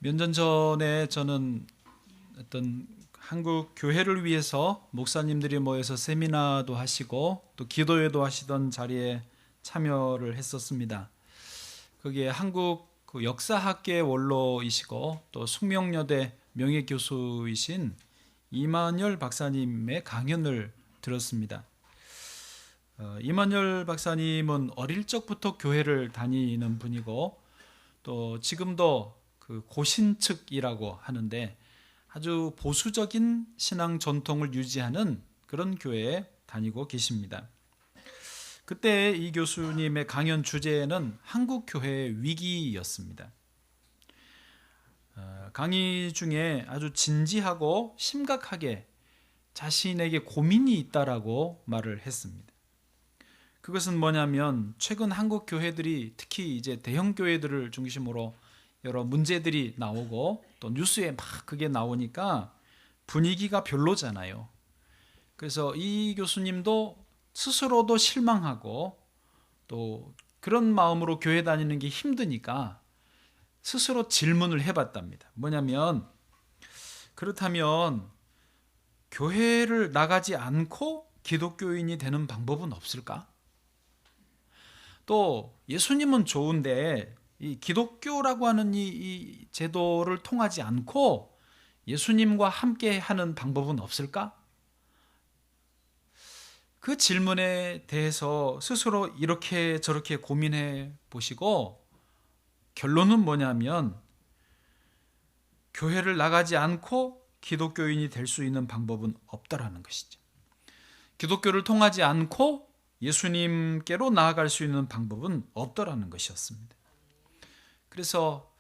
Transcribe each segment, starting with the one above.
몇 년 전에 저는 어떤 한국 교회를 위해서 목사님들이 모여서 세미나도 하시고 또 기도회도 하시던 자리에 참여를 했었습니다. 거기에 한국 그 역사학계 원로이시고 또 숙명여대 명예교수이신 이만열 박사님의 강연을 들었습니다. 이만열 박사님은 어릴 적부터 교회를 다니는 분이고 또 지금도 그 고신측이라고 하는데 아주 보수적인 신앙 전통을 유지하는 그런 교회에 다니고 계십니다. 그때 이 교수님의 강연 주제는 한국 교회의 위기였습니다. 강의 중에 아주 진지하고 심각하게 자신에게 고민이 있다라고 말을 했습니다. 그것은 뭐냐면 최근 한국 교회들이 특히 이제 대형 교회들을 중심으로 여러 문제들이 나오고 또 뉴스에 막 그게 나오니까 분위기가 별로잖아요. 그래서 이 교수님도 스스로도 실망하고 또 그런 마음으로 교회 다니는 게 힘드니까 스스로 질문을 해봤답니다. 뭐냐면 그렇다면 교회를 나가지 않고 기독교인이 되는 방법은 없을까? 또 예수님은 좋은데 이 기독교라고 하는 이 제도를 통하지 않고 예수님과 함께 하는 방법은 없을까? 그 질문에 대해서 스스로 이렇게 저렇게 고민해 보시고 결론은 뭐냐면 교회를 나가지 않고 기독교인이 될 수 있는 방법은 없다라는 것이죠. 기독교를 통하지 않고 예수님께로 나아갈 수 있는 방법은 없더라는 것이었습니다. 그래서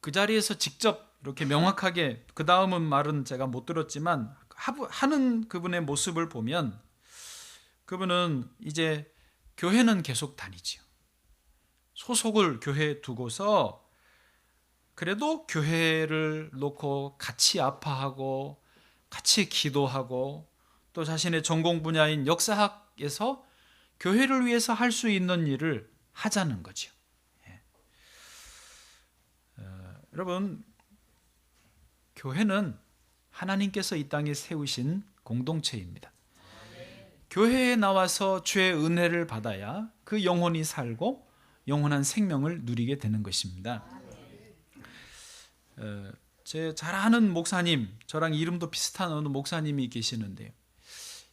그 자리에서 직접 이렇게 명확하게 그 다음은 말은 제가 못 들었지만 하는 그분의 모습을 보면 그분은 이제 교회는 계속 다니지요. 소속을 교회에 두고서 그래도 교회를 놓고 같이 아파하고 같이 기도하고 또 자신의 전공 분야인 역사학에서 교회를 위해서 할 수 있는 일을 하자는 거죠. 여러분, 교회는 하나님께서 이 땅에 세우신 공동체입니다. 교회에 나와서 주의 은혜를 받아야 그 영혼이 살고 영원한 생명을 누리게 되는 것입니다. 제 잘 아는 목사님, 저랑 이름도 비슷한 어느 목사님이 계시는데요.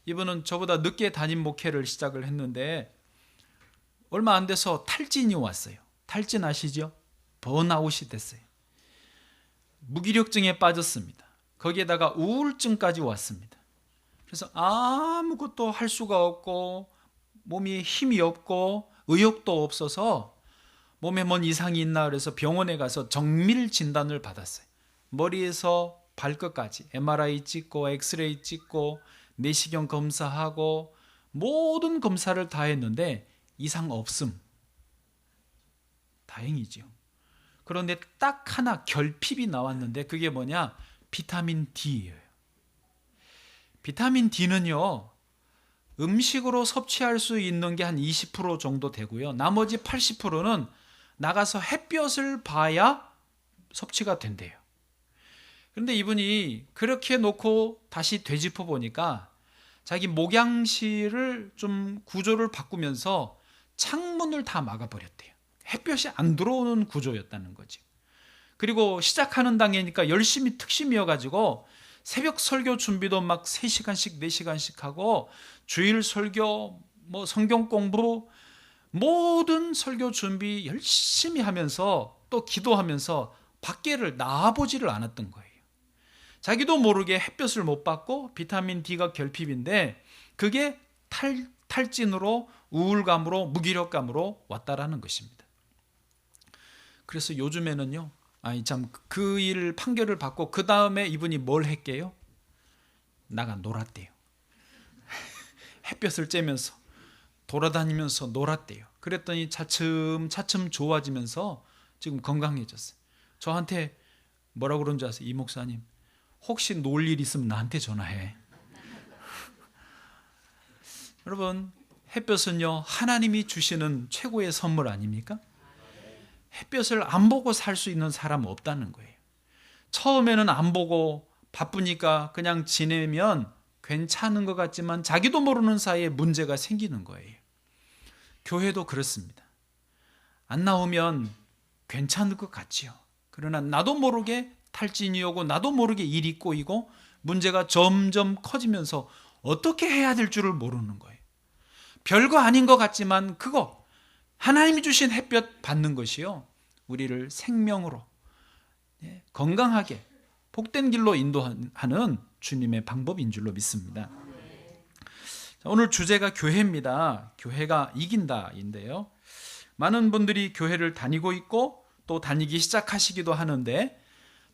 이분은 저보다 늦게 담임 목회를 시작을 했는데 얼마 안 돼서 탈진이 왔어요. 탈진 아시죠? 번아웃이 됐어요. 무기력증에 빠졌습니다. 거기에다가 우울증까지 왔습니다. 그래서 아무것도 할 수가 없고 몸이 힘이 없고 의욕도 없어서 몸에 뭔 이상이 있나 그래서 병원에 가서 정밀 진단을 받았어요. 머리에서 발끝까지 MRI 찍고 엑스레이 찍고 내시경 검사하고 모든 검사를 다 했는데 이상 없음. 다행이죠. 그런데 딱 하나 결핍이 나왔는데 그게 뭐냐? 비타민 D예요. 비타민 D는요, 음식으로 섭취할 수 있는 게 한 20% 정도 되고요. 나머지 80%는 나가서 햇볕을 봐야 섭취가 된대요. 그런데 이분이 그렇게 놓고 다시 되짚어 보니까 자기 목양실을 좀 구조를 바꾸면서 창문을 다 막아버렸대요. 햇볕이 안 들어오는 구조였다는 거죠. 그리고 시작하는 단계니까 열심히 특심이어가지고 새벽 설교 준비도 막 3시간씩 4시간씩 하고 주일 설교 뭐 성경 공부 모든 설교 준비 열심히 하면서 또 기도하면서 밖에를 나와보지를 않았던 거예요. 자기도 모르게 햇볕을 못 받고 비타민 D가 결핍인데 그게 탈진으로 우울감으로 무기력감으로 왔다라는 것입니다. 그래서 요즘에는요, 그 일 판결을 받고 그 다음에 이분이 뭘 했게요? 나가 놀았대요. 햇볕을 쬐면서 돌아다니면서 놀았대요. 그랬더니 차츰 좋아지면서 지금 건강해졌어요. 저한테 뭐라고 그런 줄 아세요? 이 목사님, 혹시 놀 일 있으면 나한테 전화해. 여러분, 햇볕은요, 하나님이 주시는 최고의 선물 아닙니까? 햇볕을 안 보고 살 수 있는 사람은 없다는 거예요. 처음에는 안 보고 바쁘니까 그냥 지내면 괜찮은 것 같지만 자기도 모르는 사이에 문제가 생기는 거예요. 교회도 그렇습니다. 안 나오면 괜찮을 것 같지요. 그러나 나도 모르게 탈진이 오고 나도 모르게 일이 꼬이고 문제가 점점 커지면서 어떻게 해야 될 줄을 모르는 거예요. 별거 아닌 것 같지만 그거 하나님이 주신 햇볕 받는 것이요, 우리를 생명으로 건강하게 복된 길로 인도하는 주님의 방법인 줄로 믿습니다. 오늘 주제가 교회입니다. 교회가 이긴다인데요, 많은 분들이 교회를 다니고 있고 또 다니기 시작하시기도 하는데,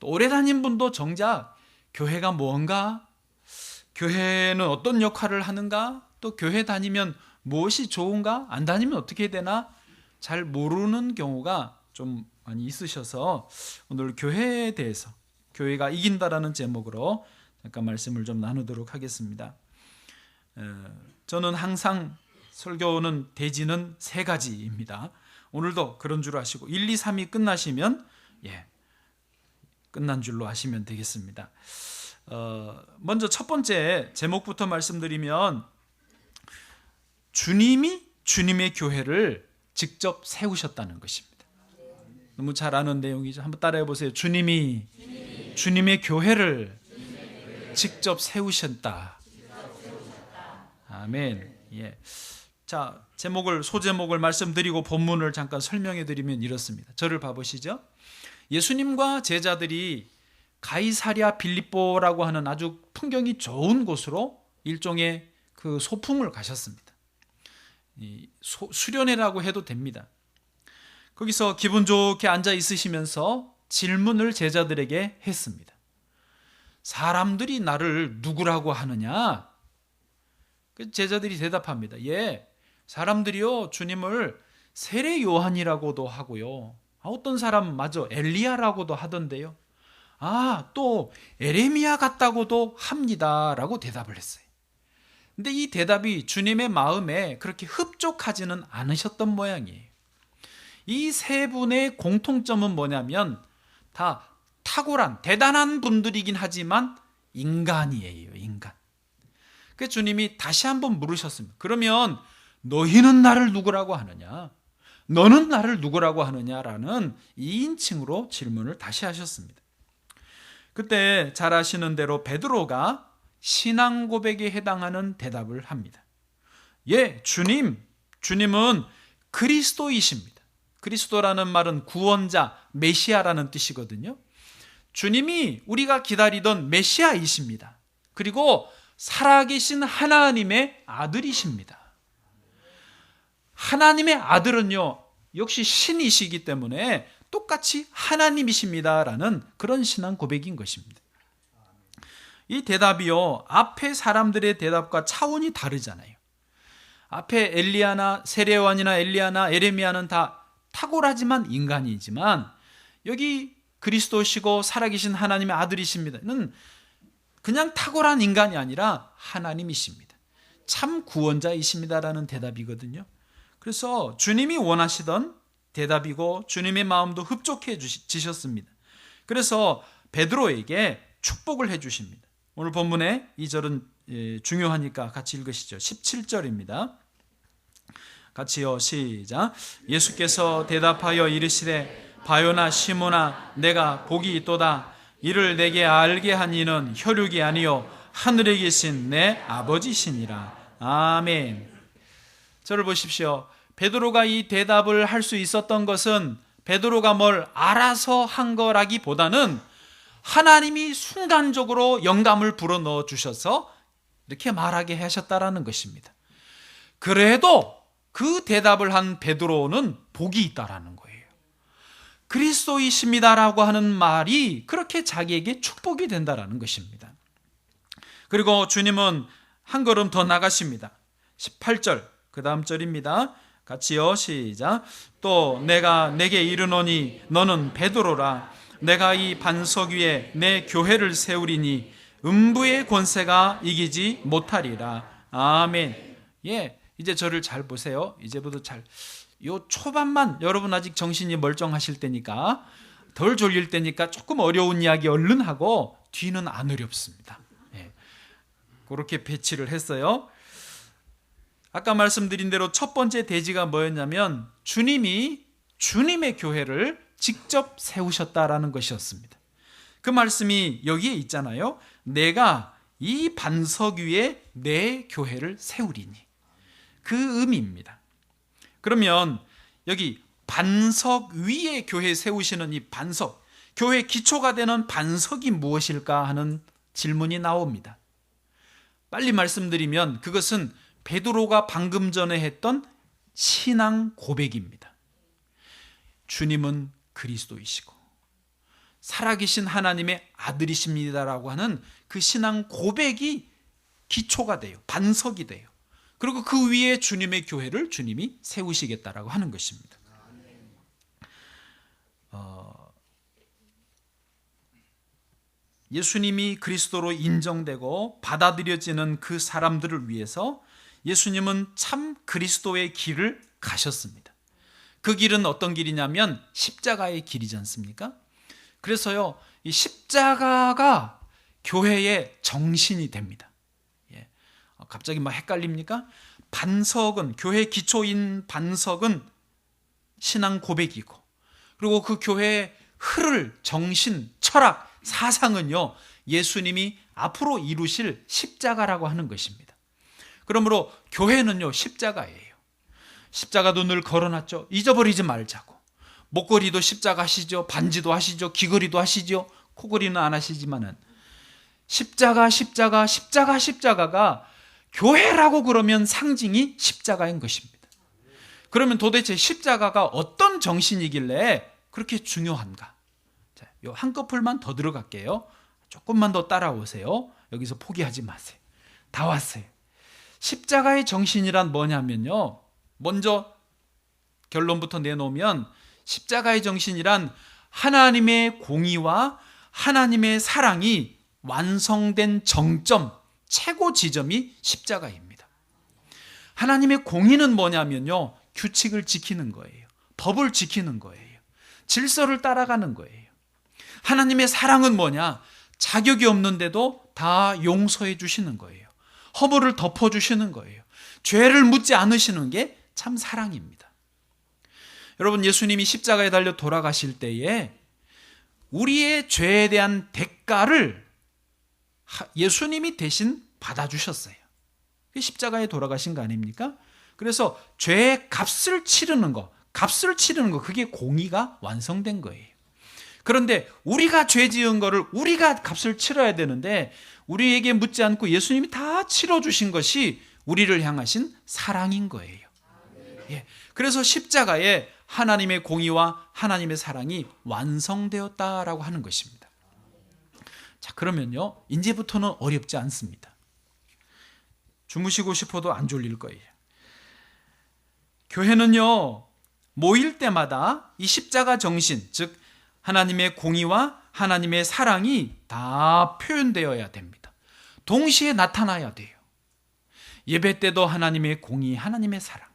또 오래 다닌 분도 정작 교회가 뭔가, 교회는 어떤 역할을 하는가, 또 교회 다니면 무엇이 좋은가, 안 다니면 어떻게 되나 잘 모르는 경우가 좀 많이 있으셔서 오늘 교회에 대해서, 교회가 이긴다라는 제목으로 잠깐 말씀을 좀 나누도록 하겠습니다. 저는 항상 설교는 대지는 3가지입니다. 오늘도 그런 줄 아시고 1, 2, 3이 끝나시면 끝난 줄로 아시면 되겠습니다. 먼저 첫 번째 제목부터 말씀드리면, 주님이 주님의 교회를 직접 세우셨다는 것입니다. 너무 잘 아는 내용이죠. 한번 따라해 보세요. 주님이 주님의 교회를 직접 세우셨다. 아멘. 자, 소제목을 말씀드리고 본문을 잠깐 설명해 드리면 이렇습니다. 저를 봐보시죠. 예수님과 제자들이 가이사랴 빌립보라고 하는 아주 풍경이 좋은 곳으로 일종의 그 소풍을 가셨습니다. 수련회라고 해도 됩니다. 거기서 기분 좋게 앉아 있으시면서 질문을 제자들에게 했습니다. 사람들이 나를 누구라고 하느냐? 제자들이 대답합니다. 사람들이요, 주님을 세례 요한이라고도 하고요, 어떤 사람 마저 엘리야라고도 하던데요, 또 에레미야 같다고도 합니다 라고 대답을 했어요. 근데 이 대답이 주님의 마음에 그렇게 흡족하지는 않으셨던 모양이에요. 이 3분의 공통점은 뭐냐면 다 탁월한 대단한 분들이긴 하지만 인간이에요. 인간. 그래서 주님이 다시 한번 물으셨습니다. 그러면 너희는 나를 누구라고 하느냐? 너는 나를 누구라고 하느냐라는 2인칭으로 질문을 다시 하셨습니다. 그때 잘 아시는 대로 베드로가 신앙 고백에 해당하는 대답을 합니다. 주님은 그리스도이십니다. 그리스도라는 말은 구원자, 메시아라는 뜻이거든요. 주님이 우리가 기다리던 메시아이십니다. 그리고 살아계신 하나님의 아들이십니다. 하나님의 아들은요, 역시 신이시기 때문에 똑같이 하나님이십니다라는 그런 신앙 고백인 것입니다. 이 대답이요, 앞에 사람들의 대답과 차원이 다르잖아요. 앞에 엘리야나 세례요한이나 엘리야나 에레미야는 다 탁월하지만 인간이지만, 여기 그리스도시고 살아계신 하나님의 아들이십니다는 그냥 탁월한 인간이 아니라 하나님이십니다. 참 구원자이십니다라는 대답이거든요. 그래서 주님이 원하시던 대답이고 주님의 마음도 흡족해지셨습니다. 그래서 베드로에게 축복을 해주십니다. 오늘 본문의 이 절은 중요하니까 같이 읽으시죠. 17절입니다. 같이요, 시작. 예수께서 대답하여 이르시되 바요나 시몬아, 내가 복이 있도다. 이를 내게 알게 한 이는 혈육이 아니요 하늘에 계신 내 아버지시니라. 아멘. 저를 보십시오. 베드로가 이 대답을 할 수 있었던 것은 베드로가 뭘 알아서 한 거라기보다는 하나님이 순간적으로 영감을 불어넣어 주셔서 이렇게 말하게 하셨다라는 것입니다. 그래도 그 대답을 한 베드로는 복이 있다라는 거예요. 그리스도이십니다라고 하는 말이 그렇게 자기에게 축복이 된다라는 것입니다. 그리고 주님은 한 걸음 더 나가십니다. 18절 그 다음 절입니다. 같이요, 시작. 또 내가 내게 이르노니 너는 베드로라. 내가 이 반석 위에 내 교회를 세우리니 음부의 권세가 이기지 못하리라. 아멘. 이제 저를 잘 보세요. 이제부터 요 초반만, 여러분 아직 정신이 멀쩡하실 때니까 덜 졸릴 때니까 조금 어려운 이야기 얼른 하고 뒤는 안 어렵습니다. 예. 그렇게 배치를 했어요. 아까 말씀드린 대로 첫 번째 대지가 뭐였냐면 주님이 주님의 교회를 직접 세우셨다라는 것이었습니다. 그 말씀이 여기에 있잖아요. 내가 이 반석 위에 내 교회를 세우리니, 그 의미입니다. 그러면 여기 반석 위에 교회 세우시는 이 반석, 교회 기초가 되는 반석이 무엇일까 하는 질문이 나옵니다. 빨리 말씀드리면 그것은 베드로가 방금 전에 했던 신앙 고백입니다. 주님은 그리스도이시고 살아계신 하나님의 아들이십니다라고 하는 그 신앙 고백이 기초가 돼요. 반석이 돼요. 그리고 그 위에 주님의 교회를 주님이 세우시겠다라고 하는 것입니다. 예수님이 그리스도로 인정되고 받아들여지는 그 사람들을 위해서 예수님은 참 그리스도의 길을 가셨습니다. 그 길은 어떤 길이냐면 십자가의 길이지 않습니까? 그래서요, 이 십자가가 교회의 정신이 됩니다. 예. 갑자기 막 헷갈립니까? 반석은, 교회의 기초인 반석은 신앙 고백이고, 그리고 그 교회의 흐를 정신, 철학, 사상은요, 예수님이 앞으로 이루실 십자가라고 하는 것입니다. 그러므로 교회는요, 십자가예요. 십자가도 늘 걸어놨죠. 잊어버리지 말자고. 목걸이도 십자가 하시죠. 반지도 하시죠. 귀걸이도 하시죠. 코걸이는 안 하시지만은 십자가가 교회라고 그러면 상징이 십자가인 것입니다. 그러면 도대체 십자가가 어떤 정신이길래 그렇게 중요한가? 자, 요 한꺼풀만 더 들어갈게요. 조금만 더 따라오세요. 여기서 포기하지 마세요. 다 왔어요. 십자가의 정신이란 뭐냐면요, 먼저 결론부터 내놓으면 십자가의 정신이란 하나님의 공의와 하나님의 사랑이 완성된 정점, 최고 지점이 십자가입니다. 하나님의 공의는 뭐냐면요, 규칙을 지키는 거예요. 법을 지키는 거예요. 질서를 따라가는 거예요. 하나님의 사랑은 뭐냐? 자격이 없는데도 다 용서해 주시는 거예요. 허물을 덮어주시는 거예요. 죄를 묻지 않으시는 게 참 사랑입니다. 여러분, 예수님이 십자가에 달려 돌아가실 때에 우리의 죄에 대한 대가를 예수님이 대신 받아주셨어요. 십자가에 돌아가신 거 아닙니까? 그래서 죄의 값을 치르는 거, 그게 공의가 완성된 거예요. 그런데 우리가 죄 지은 거를 우리가 값을 치러야 되는데 우리에게 묻지 않고 예수님이 다 치러주신 것이 우리를 향하신 사랑인 거예요. 예. 그래서 십자가에 하나님의 공의와 하나님의 사랑이 완성되었다라고 하는 것입니다. 자, 그러면요, 이제부터는 어렵지 않습니다. 주무시고 싶어도 안 졸릴 거예요. 교회는요, 모일 때마다 이 십자가 정신, 즉 하나님의 공의와 하나님의 사랑이 다 표현되어야 됩니다. 동시에 나타나야 돼요. 예배 때도 하나님의 공의, 하나님의 사랑.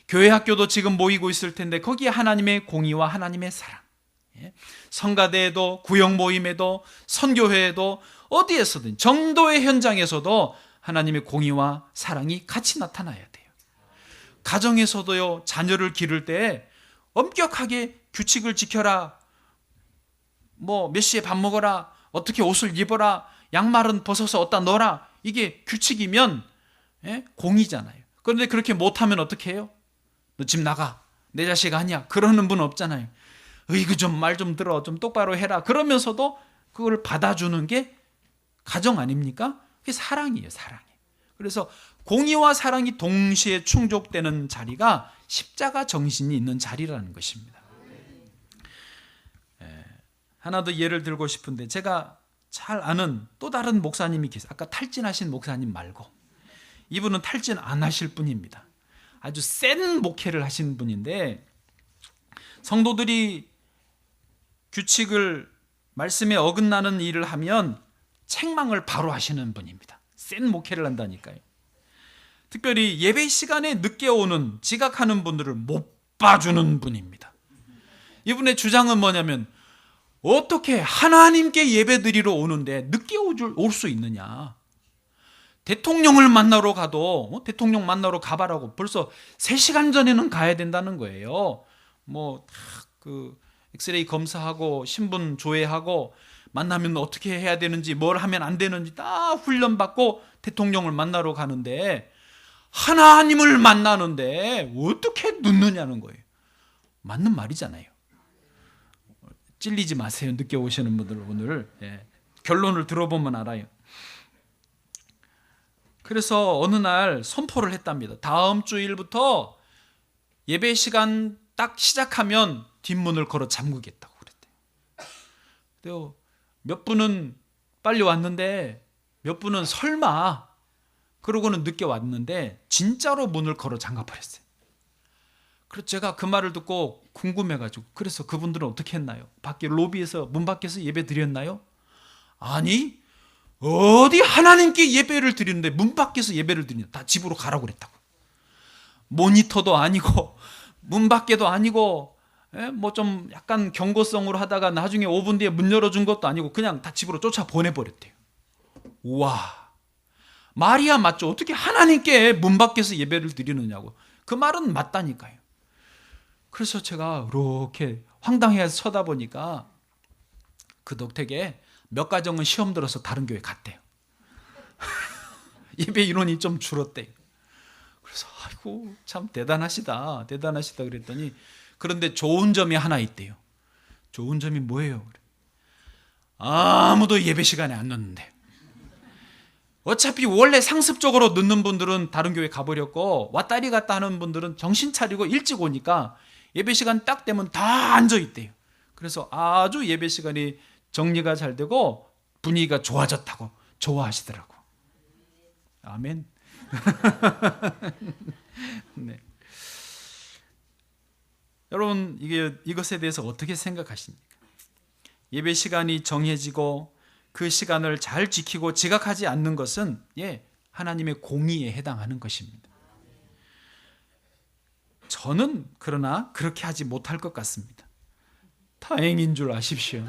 교회 학교도 지금 모이고 있을 텐데 거기에 하나님의 공의와 하나님의 사랑. 성가대에도, 구역 모임에도, 선교회에도, 어디에서든 정도의 현장에서도 하나님의 공의와 사랑이 같이 나타나야 돼요. 가정에서도요, 자녀를 기를 때 엄격하게 규칙을 지켜라, 뭐 몇 시에 밥 먹어라, 어떻게 옷을 입어라, 양말은 벗어서 어디다 넣어라, 이게 규칙이면 공의잖아요. 그런데 그렇게 못하면 어떻게 해요? 너 집 나가, 내 자식 아니야, 그러는 분 없잖아요. 이거 좀 말 좀 들어, 좀 똑바로 해라, 그러면서도 그걸 받아주는 게 가정 아닙니까? 그게 사랑이에요, 사랑이. 그래서 공의와 사랑이 동시에 충족되는 자리가 십자가 정신이 있는 자리라는 것입니다. 하나 더 예를 들고 싶은데, 제가 잘 아는 또 다른 목사님이 계세요. 아까 탈진하신 목사님 말고, 이분은 탈진 안 하실 분입니다. 아주 센 목회를 하신 분인데, 성도들이 규칙을, 말씀에 어긋나는 일을 하면 책망을 바로 하시는 분입니다. 센 목회를 한다니까요. 특별히 예배 시간에 늦게 오는, 지각하는 분들을 못 봐주는 분입니다. 이분의 주장은 뭐냐면, 어떻게 하나님께 예배드리러 오는데 늦게 올 수 있느냐? 대통령을 만나러 가도 대통령 만나러 가봐라고 벌써 3시간 전에는 가야 된다는 거예요. 그 엑스레이 검사하고 신분 조회하고 만나면 어떻게 해야 되는지 뭘 하면 안 되는지 다 훈련받고 대통령을 만나러 가는데 하나님을 만나는데 어떻게 늦느냐는 거예요. 맞는 말이잖아요. 찔리지 마세요. 늦게 오시는 분들 오늘 결론을 들어보면 알아요. 그래서 어느 날 선포를 했답니다. 다음 주일부터 예배 시간 딱 시작하면 뒷문을 걸어 잠그겠다고 그랬대요. 몇 분은 빨리 왔는데 몇 분은 설마 그러고는 늦게 왔는데 진짜로 문을 걸어 잠가버렸어요. 그래서 제가 그 말을 듣고 궁금해가지고 그래서 그분들은 어떻게 했나요? 밖에 로비에서 문 밖에서 예배 드렸나요? 아니 어디 하나님께 예배를 드리는데 문 밖에서 예배를 드리냐? 다 집으로 가라고 그랬다고. 모니터도 아니고 문 밖에도 아니고 뭐 좀 약간 경고성으로 하다가 나중에 5분 뒤에 문 열어준 것도 아니고 그냥 다 집으로 쫓아 보내버렸대요. 우와, 말이야 맞죠? 어떻게 하나님께 문 밖에서 예배를 드리느냐고. 그 말은 맞다니까요. 그래서 제가 이렇게 황당해서 쳐다보니까 그 덕택에 몇 가정은 시험 들어서 다른 교회 갔대요. 예배 인원이 좀 줄었대요. 그래서 아이고 참 대단하시다 그랬더니 그런데 좋은 점이 하나 있대요. 좋은 점이 뭐예요? 아무도 예배 시간에 안 늦는데. 어차피 원래 상습적으로 늦는 분들은 다른 교회 가버렸고 왔다리 갔다 하는 분들은 정신 차리고 일찍 오니까 예배 시간 딱 되면 다 앉아 있대요. 그래서 아주 예배 시간이 정리가 잘 되고 분위기가 좋아졌다고 좋아하시더라고. 아멘. 네. 여러분 이것에 대해서 어떻게 생각하십니까? 예배 시간이 정해지고 그 시간을 잘 지키고 지각하지 않는 것은 하나님의 공의에 해당하는 것입니다. 저는 그러나 그렇게 하지 못할 것 같습니다. 다행인 줄 아십시오.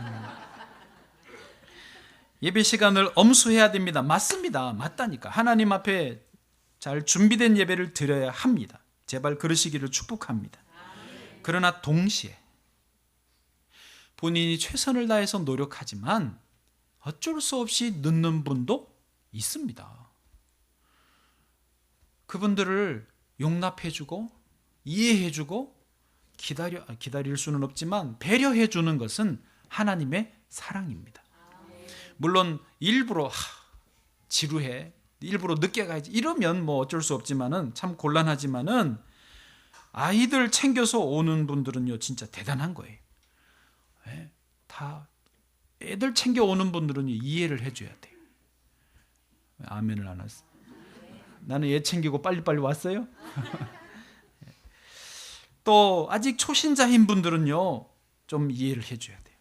예배 시간을 엄수해야 됩니다. 맞습니다. 맞다니까. 하나님 앞에 잘 준비된 예배를 드려야 합니다. 제발 그러시기를 축복합니다. 그러나 동시에 본인이 최선을 다해서 노력하지만 어쩔 수 없이 늦는 분도 있습니다. 그분들을 용납해주고 이해해주고 기다릴 수는 없지만 배려해주는 것은 하나님의 사랑입니다. 물론 일부러 지루해, 일부러 늦게 가야지 이러면 뭐 어쩔 수 없지만은 참 곤란하지만은 아이들 챙겨서 오는 분들은요 진짜 대단한 거예요. 다 애들 챙겨 오는 분들은 이해를 해줘야 돼요. 아멘을 안 했어. 나는 얘 챙기고 빨리빨리 왔어요. 또 아직 초신자인 분들은요 좀 이해를 해줘야 돼요.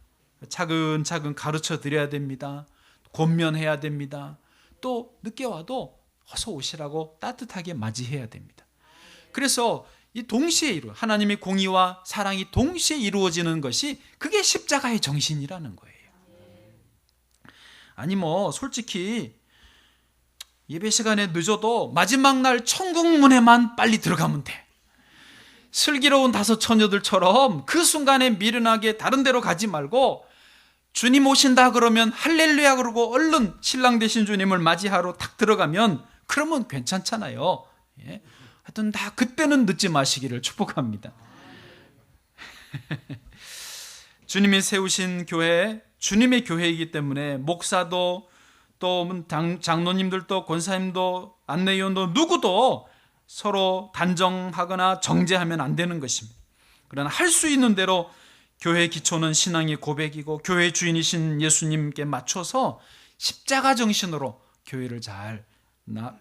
차근차근 가르쳐 드려야 됩니다. 권면해야 됩니다. 또 늦게 와도 어서 오시라고 따뜻하게 맞이해야 됩니다. 그래서 이 동시에 하나님의 공의와 사랑이 동시에 이루어지는 것이 그게 십자가의 정신이라는 거예요. 아니 뭐 솔직히 예배 시간에 늦어도 마지막 날 천국 문에만 빨리 들어가면 돼. 슬기로운 5 처녀들처럼 그 순간에 미련하게 다른 데로 가지 말고 주님 오신다 그러면 할렐루야 그러고 얼른 신랑 되신 주님을 맞이하러 탁 들어가면 그러면 괜찮잖아요. 하여튼 다 그때는 늦지 마시기를 축복합니다. 주님이 세우신 교회, 주님의 교회이기 때문에 목사도 또 장로님들도 권사님도 안내위원도 누구도 서로 단정하거나 정죄하면 안 되는 것입니다. 그러나 할 수 있는 대로 교회의 기초는 신앙의 고백이고 교회의 주인이신 예수님께 맞춰서 십자가 정신으로 교회를 잘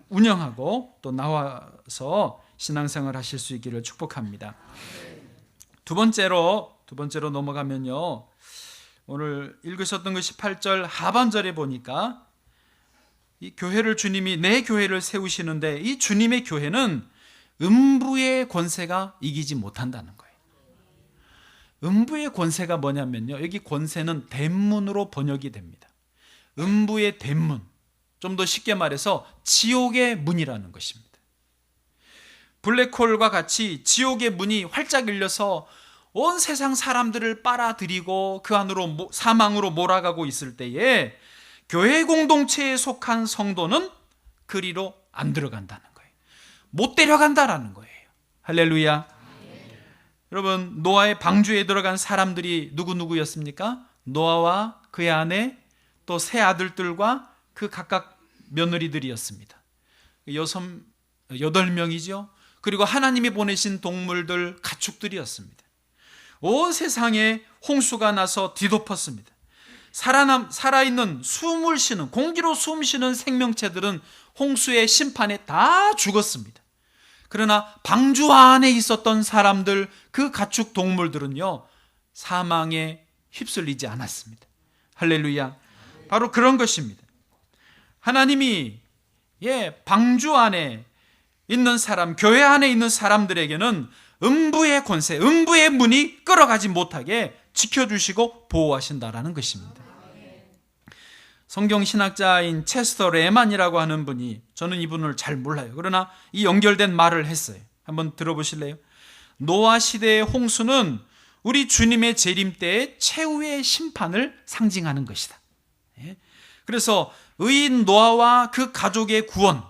운영하고 또 나와서 신앙생활 하실 수 있기를 축복합니다. 두 번째로 넘어가면요. 오늘 읽으셨던 그 18절 하반절에 보니까 이 교회를 주님이 내 교회를 세우시는데 이 주님의 교회는 음부의 권세가 이기지 못한다는 거예요. 음부의 권세가 뭐냐면요, 여기 권세는 대문으로 번역이 됩니다. 음부의 대문, 좀 더 쉽게 말해서 지옥의 문이라는 것입니다. 블랙홀과 같이 지옥의 문이 활짝 열려서 온 세상 사람들을 빨아들이고 그 안으로 사망으로 몰아가고 있을 때에 교회 공동체에 속한 성도는 그리로 안 들어간다는 거예요. 못 데려간다라는 거예요. 할렐루야. 여러분, 노아의 방주에 들어간 사람들이 누구였습니까? 노아와 그의 아내, 또 세 아들들과 그 각각 며느리들이었습니다. 8명이죠. 그리고 하나님이 보내신 동물들, 가축들이었습니다. 온 세상에 홍수가 나서 뒤덮었습니다. 살아있는 숨을 쉬는, 공기로 숨 쉬는 생명체들은 홍수의 심판에 다 죽었습니다. 그러나 방주 안에 있었던 사람들, 그 가축 동물들은요, 사망에 휩쓸리지 않았습니다. 할렐루야. 바로 그런 것입니다. 하나님이 방주 안에 있는 사람, 교회 안에 있는 사람들에게는 음부의 권세, 음부의 문이 끌어가지 못하게 지켜주시고 보호하신다라는 것입니다. 성경 신학자인 체스터 레만이라고 하는 분이, 저는 이분을 잘 몰라요. 그러나 이 연결된 말을 했어요. 한번 들어보실래요? 노아 시대의 홍수는 우리 주님의 재림 때의 최후의 심판을 상징하는 것이다. 그래서 의인 노아와 그 가족의 구원,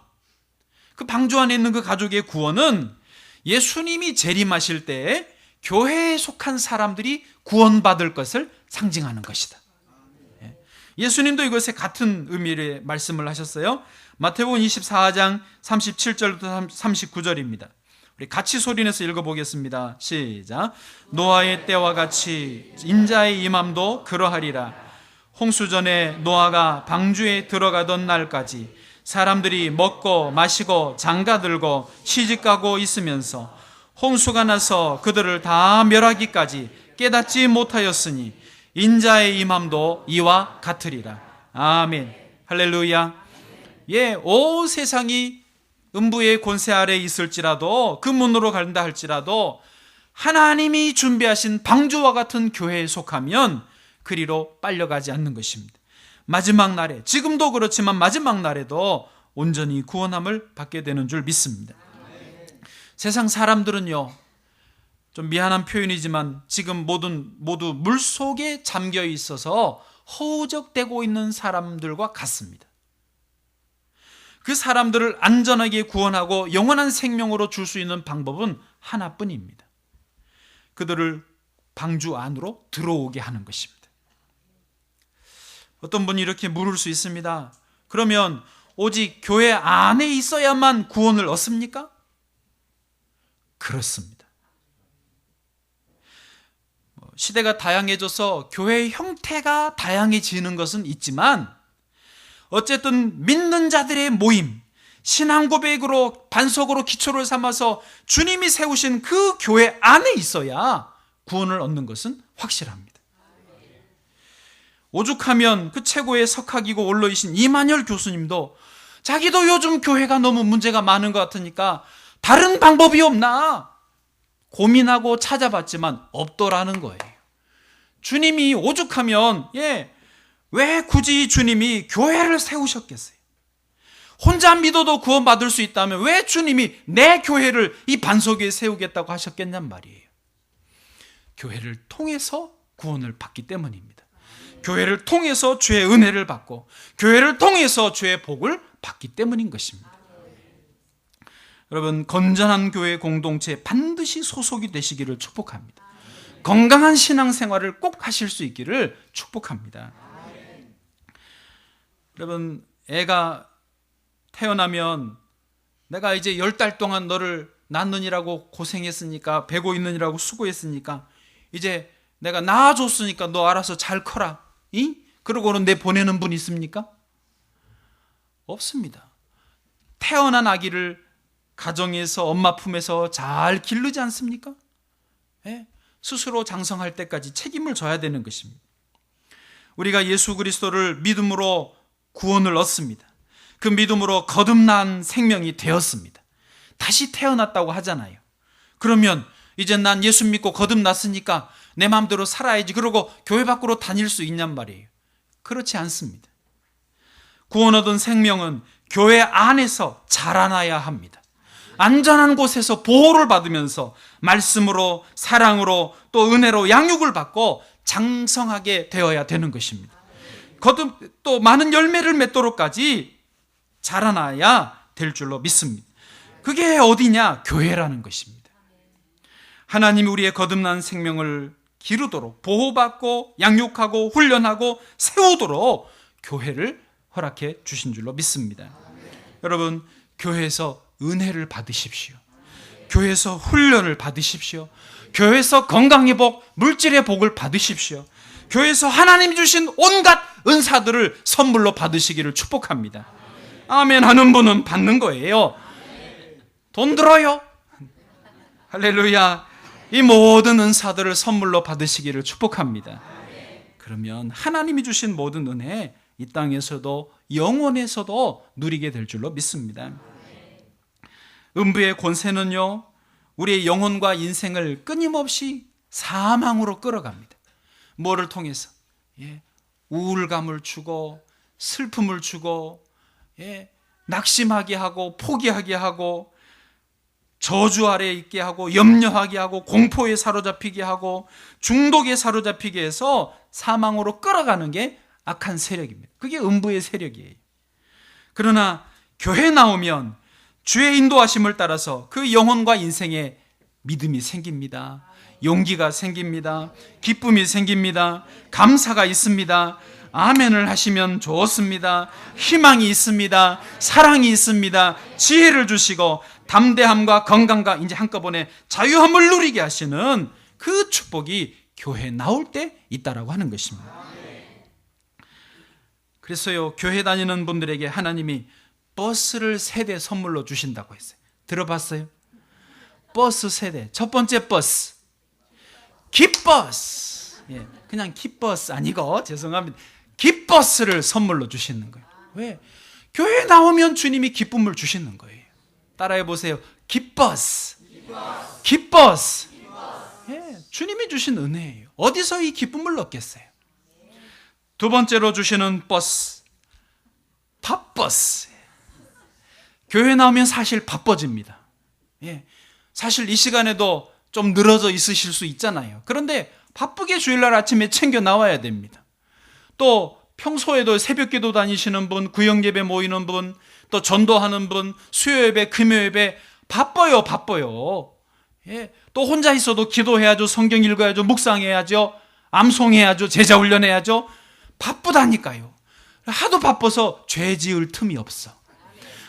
그 방주 안에 있는 그 가족의 구원은 예수님이 재림하실 때에 교회에 속한 사람들이 구원받을 것을 상징하는 것이다. 예수님도 이것에 같은 의미의 말씀을 하셨어요. 마태복음 24장 37절부터 39절입니다. 우리 같이 소리내서 읽어보겠습니다. 시작. 노아의 때와 같이 인자의 임함도 그러하리라. 홍수 전에 노아가 방주에 들어가던 날까지 사람들이 먹고 마시고 장가들고 시집가고 있으면서 홍수가 나서 그들을 다 멸하기까지 깨닫지 못하였으니 인자의 임함도 이와 같으리라. 아멘. 할렐루야. 온 세상이 음부의 권세 아래 있을지라도, 그 문으로 간다 할지라도 하나님이 준비하신 방주와 같은 교회에 속하면 그리로 빨려가지 않는 것입니다. 마지막 날에, 지금도 그렇지만 마지막 날에도 온전히 구원함을 받게 되는 줄 믿습니다. 세상 사람들은요, 좀 미안한 표현이지만 지금 모두 물속에 잠겨 있어서 허우적대고 있는 사람들과 같습니다. 그 사람들을 안전하게 구원하고 영원한 생명으로 줄 수 있는 방법은 하나뿐입니다. 그들을 방주 안으로 들어오게 하는 것입니다. 어떤 분이 이렇게 물을 수 있습니다. 그러면 오직 교회 안에 있어야만 구원을 얻습니까? 그렇습니다. 시대가 다양해져서 교회의 형태가 다양해지는 것은 있지만 어쨌든 믿는 자들의 모임, 신앙 고백으로 반석으로 기초를 삼아서 주님이 세우신 그 교회 안에 있어야 구원을 얻는 것은 확실합니다. 오죽하면 그 최고의 석학이고 원로이신 이만열 교수님도 자기도 요즘 교회가 너무 문제가 많은 것 같으니까 다른 방법이 없나 고민하고 찾아봤지만 없더라는 거예요. 주님이 오죽하면 왜 굳이 주님이 교회를 세우셨겠어요? 혼자 믿어도 구원받을 수 있다면 왜 주님이 내 교회를 이 반석 위에 세우겠다고 하셨겠냔 말이에요. 교회를 통해서 구원을 받기 때문입니다. 교회를 통해서 주의 은혜를 받고 교회를 통해서 주의 복을 받기 때문인 것입니다. 여러분, 건전한 교회 공동체에 반드시 소속이 되시기를 축복합니다. 건강한 신앙생활을 꼭 하실 수 있기를 축복합니다. 여러분, 애가 태어나면 내가 이제 10달 동안 너를 낳느니라고 고생했으니까, 배고 있느니라고 수고했으니까 이제 내가 낳아줬으니까 너 알아서 잘 커라, 그러고는 내 보내는 분 있습니까? 없습니다. 태어난 아기를 가정에서 엄마 품에서 잘 기르지 않습니까? 스스로 장성할 때까지 책임을 져야 되는 것입니다. 우리가 예수 그리스도를 믿음으로 구원을 얻습니다. 그 믿음으로 거듭난 생명이 되었습니다. 다시 태어났다고 하잖아요. 그러면 이제 난 예수 믿고 거듭났으니까 내 마음대로 살아야지 그러고 교회 밖으로 다닐 수 있냔 말이에요. 그렇지 않습니다. 구원 얻은 생명은 교회 안에서 자라나야 합니다. 안전한 곳에서 보호를 받으면서 말씀으로, 사랑으로, 또 은혜로 양육을 받고 장성하게 되어야 되는 것입니다. 거듭 또 많은 열매를 맺도록까지 자라나야 될 줄로 믿습니다. 그게 어디냐? 교회라는 것입니다. 하나님이 우리의 거듭난 생명을 기르도록 보호받고 양육하고 훈련하고 세우도록 교회를 허락해 주신 줄로 믿습니다. 여러분, 교회에서 은혜를 받으십시오. 교회에서 훈련을 받으십시오. 교회에서 건강의 복, 물질의 복을 받으십시오. 교회에서 하나님이 주신 온갖 은사들을 선물로 받으시기를 축복합니다. 아멘 하는 분은 받는 거예요. 돈 들어요. 할렐루야. 이 모든 은사들을 선물로 받으시기를 축복합니다. 그러면 하나님이 주신 모든 은혜 이 땅에서도 영원에서도 누리게 될 줄로 믿습니다. 음부의 권세는요, 우리의 영혼과 인생을 끊임없이 사망으로 끌어갑니다. 뭐를 통해서? 우울감을 주고 슬픔을 주고 낙심하게 하고 포기하게 하고 저주 아래에 있게 하고 염려하게 하고 공포에 사로잡히게 하고 중독에 사로잡히게 해서 사망으로 끌어가는 게 악한 세력입니다. 그게 음부의 세력이에요. 그러나 교회에 나오면 주의 인도하심을 따라서 그 영혼과 인생에 믿음이 생깁니다. 용기가 생깁니다. 기쁨이 생깁니다. 감사가 있습니다. 아멘을 하시면 좋습니다. 희망이 있습니다. 사랑이 있습니다. 지혜를 주시고 담대함과 건강과 이제 한꺼번에 자유함을 누리게 하시는 그 축복이 교회에 나올 때 있다라고 하는 것입니다. 그래서요, 교회 다니는 분들에게 하나님이 버스를 3대 선물로 주신다고 했어요. 들어봤어요? 버스 3대. 첫 번째 버스, 깃버스. 그냥 깃버스 아니고 죄송합니다. 깃버스를 선물로 주시는 거예요. 왜? 교회에 나오면 주님이 기쁨을 주시는 거예요. 따라해 보세요. 깃버스. 깃버스. 주님이 주신 은혜예요. 어디서 이 기쁨을 얻겠어요? 두 번째로 주시는 버스, 바버스. 교회 나오면 사실 바빠집니다. 사실 이 시간에도 좀 늘어져 있으실 수 있잖아요. 그런데 바쁘게 주일날 아침에 챙겨 나와야 됩니다. 또 평소에도 새벽기도 다니시는 분, 구역예배 모이는 분, 또 전도하는 분, 수요예배, 금요예배 바빠요. 또 혼자 있어도 기도해야죠. 성경 읽어야죠. 묵상해야죠. 암송해야죠. 제자훈련해야죠. 바쁘다니까요. 하도 바빠서 죄 지을 틈이 없어.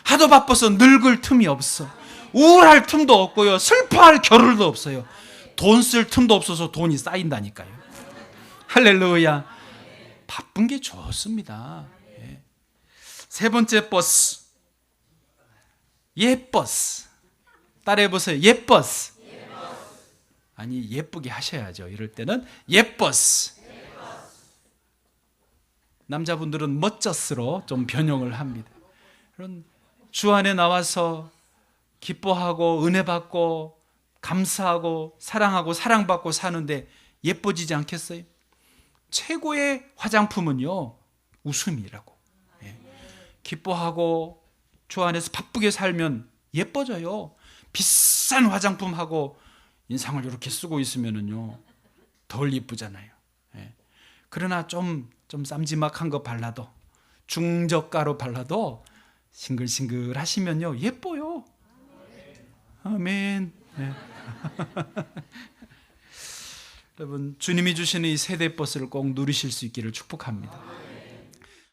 하도 바빠서 늙을 틈이 없어. 우울할 틈도 없고요. 슬퍼할 겨를도 없어요. 돈 쓸 틈도 없어서 돈이 쌓인다니까요. 할렐루야. 바쁜 게 좋습니다. 세 번째 버스, 예버스. 따라해보세요. 예버스. 아니, 예쁘게 하셔야죠. 이럴 때는 예버스. 남자분들은 멋져스로 좀 변형을 합니다. 그런 주 안에 나와서 기뻐하고 은혜 받고 감사하고 사랑하고 사랑받고 사는데 예뻐지지 않겠어요? 최고의 화장품은요, 웃음이라고. 기뻐하고 주 안에서 바쁘게 살면 예뻐져요. 비싼 화장품하고 인상을 이렇게 쓰고 있으면은요, 덜 예쁘잖아요. 그러나 좀 쌈지막한 거 발라도, 중저가로 발라도 싱글싱글 하시면요, 예뻐요. 아멘. 여러분, 주님이 주시는 이 세대 버스를 꼭 누리실 수 있기를 축복합니다.